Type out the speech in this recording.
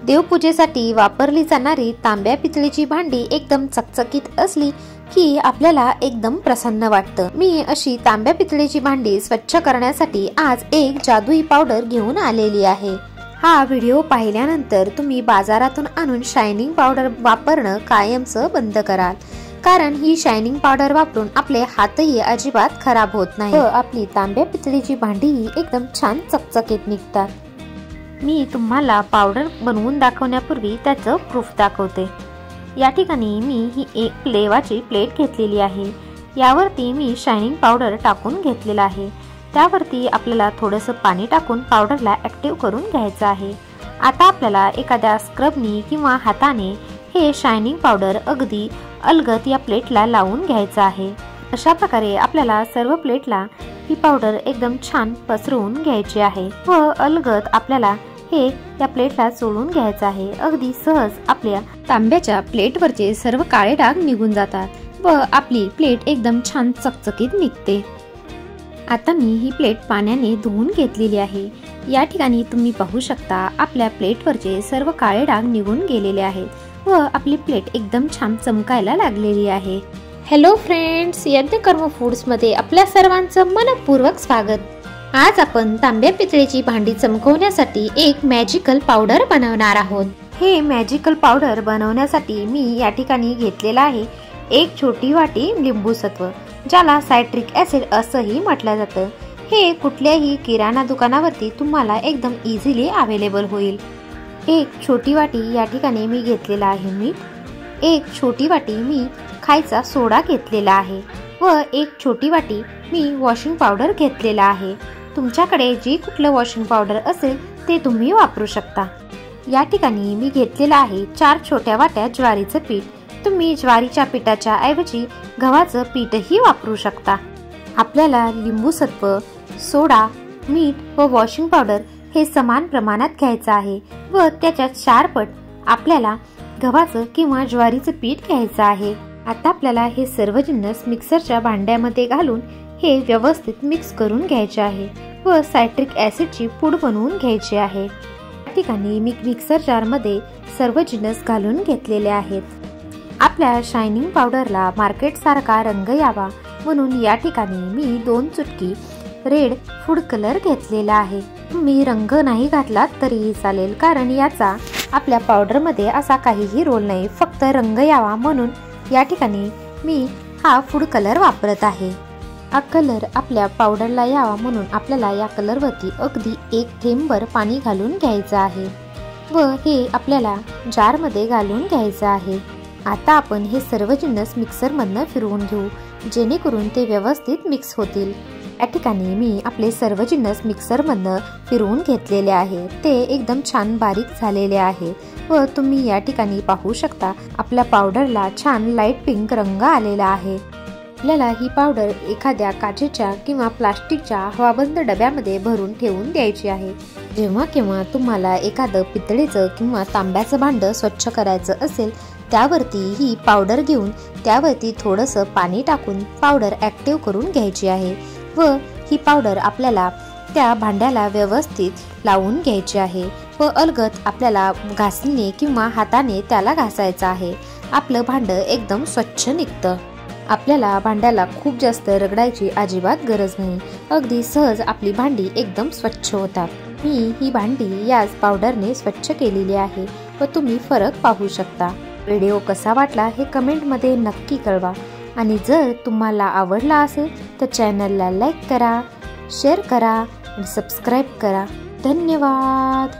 देवपूजेसाठी वापरली जाणारी तांब्या पितळीची भांडी एकदम चकचकीत असली की आपल्याला एकदम प्रसन्न वाटतं। मी अशी तांब्या पितळीची भांडी स्वच्छ करण्यासाठी आज एक जादुई पावडर घेऊन आलेली आहे। हा व्हिडिओ पाहिल्यानंतर तुम्ही बाजारातून आणून शायनिंग पावडर वापरणं कायमचं बंद कराल, कारण ही शायनिंग पावडर वापरून आपले हातही अजिबात खराब होत नाही व आपली तांब्या पितळीची भांडीही एकदम छान चकचकीत निघतात। मी तुम्हाला पावडर बनवून दाखवण्यापूर्वी त्याचं प्रूफ दाखवते। या ठिकाणी मी ही एक लेवाची प्लेट घेतलेली आहे। यावरती मी शायनिंग पावडर टाकून घेतलेला आहे। त्यावरती आपल्याला थोडंसं पाणी टाकून पावडरला ॲक्टिव्ह करून घ्यायचं आहे। आता आपल्याला एखाद्या स्क्रबनी किंवा हाताने हे शायनिंग पावडर अगदी अलगद या प्लेटला लावून घ्यायचं आहे। अशा प्रकारे आपल्याला सर्व प्लेटला ही पावडर एकदम छान पसरवून घ्यायची आहे व अलगद आपल्याला हे या प्लेटला चोळून घ्यायचं आहे। अगदी सहज आपल्या तांब्याच्या प्लेटवरचे सर्व काळे डाग निघून जातात व आपली प्लेट एकदम छान चकचकीत निघते। आता मी ही प्लेट पाण्याने धुवून घेतलेली आहे। या ठिकाणी तुम्ही पाहू शकता आपल्या प्लेटवरचे सर्व काळे डाग निघून गेलेले आहेत व आपली प्लेट एकदम छान चमकायला लागलेली आहे। हॅलो फ्रेंड्स, यज्ञकर्म फूड्स मध्ये आपल्या सर्वांचं मनपूर्वक स्वागत। आज आपण तांब्या पितळेची भांडी चमकवण्यासाठी एक मॅजिकल पावडर बनवणार आहोत। हे मॅजिकल पावडर बनवण्यासाठी मी या ठिकाणी घेतलेला आहे एक छोटी वाटी लिंबू सत्व, ज्याला सायट्रिक ॲसिड असंही म्हटलं जातं। हे कुठल्याही किराणा दुकानावरती तुम्हाला एकदम इझिली अवेलेबल होईल। एक छोटी वाटी या ठिकाणी मी घेतलेला आहे मीठ, एक छोटी वाटी मी खायचा सोडा घेतलेला आहे व एक छोटी वाटी मी वॉशिंग पावडर घेतलेला आहे। तुमच्याकडे जी कुठलं वॉशिंग पावडर असेल ते तुम्ही वापरू शकता। या ठिकाणी मी घेतलेला आहे 4 छोट्या वाट्या ज्वारीचं पीठ। तुम्ही ज्वारीच्या पिठाच्या ऐवजी गव्हाचं पीठही वापरू शकता। आपल्याला लिंबू सत्व, सोडा, मीठ व वॉशिंग पावडर हे समान प्रमाणात घ्यायचं आहे व त्याच्या 4 पट आपल्याला गव्हाचं किंवा ज्वारीचं पीठ घ्यायचं आहे। आता आपल्याला हे सर्व जिन्नस मिक्सरच्या भांड्यामध्ये घालून हे व्यवस्थित मिक्स करून घ्यायचे आहे व सायट्रिक ॲसिडची पूड बनवून घ्यायची आहे। या ठिकाणी मी मिक्सर जारमध्ये सर्व जिन्नस घालून घेतलेले आहेत। आपल्या शायनिंग पावडरला मार्केट सारखा रंग यावा म्हणून या ठिकाणी मी 2 चुटकी रेड फूड कलर घेतलेला आहे। मी रंग नाही घातला तरीही चालेल, कारण याचा आपल्या पावडरमध्ये असा काहीही रोल नाही, फक्त रंग यावा म्हणून या ठिकाणी मी हा फूड कलर वापरत आहे। हा कलर आपल्या पावडरला यावा म्हणून आपल्याला या कलरवरती अगदी 1 थेंबभर पाणी घालून घ्यायचं आहे व हे आपल्याला जारमध्ये घालून घ्यायचं आहे। आता आपण हे सर्व जिन्नस मिक्सरमधनं फिरवून घेऊ, जेणेकरून ते व्यवस्थित मिक्स होतील। या ठिकाणी मी आपले सर्व जिन्नस मिक्सरमधनं फिरवून घेतलेले आहे, ते एकदम छान बारीक झालेले आहे व तुम्ही या ठिकाणी पाहू शकता आपल्या पावडरला छान लाईट पिंक रंग आलेला आहे। आपल्याला ही पावडर एखाद्या काचेच्या किंवा प्लास्टिकच्या हवाबंद डब्यामध्ये भरून ठेवून द्यायची आहे। जेव्हा केव्हा तुम्हाला एखादं पितळेचं किंवा तांब्याचं भांडं स्वच्छ करायचं असेल, त्यावरती ही पावडर घेऊन त्यावरती थोडंसं पाणी टाकून पावडर ॲक्टिव्ह करून घ्यायची आहे व ही पावडर आपल्याला त्या भांड्याला व्यवस्थित लावून घ्यायची आहे व अलगद आपल्याला घासणीने किंवा हाताने त्याला घासायचं आहे। आपलं भांडं एकदम स्वच्छ निघतं। आपल्याला भांड्याला खूप जास्त रगडायची अजिबात गरज नाही, अगदी सहज आपली भांडी एकदम स्वच्छ होतात। मी ही भांडी याच पावडरने स्वच्छ केलेली आहे व तुम्ही फरक पाहू शकता। व्हिडिओ कसा वाटला हे कमेंटमध्ये नक्की कळवा आणि जर तुम्हाला आवडला असेल तर चॅनलला लाईक करा, शेअर करा आणि सबस्क्राईब करा। धन्यवाद।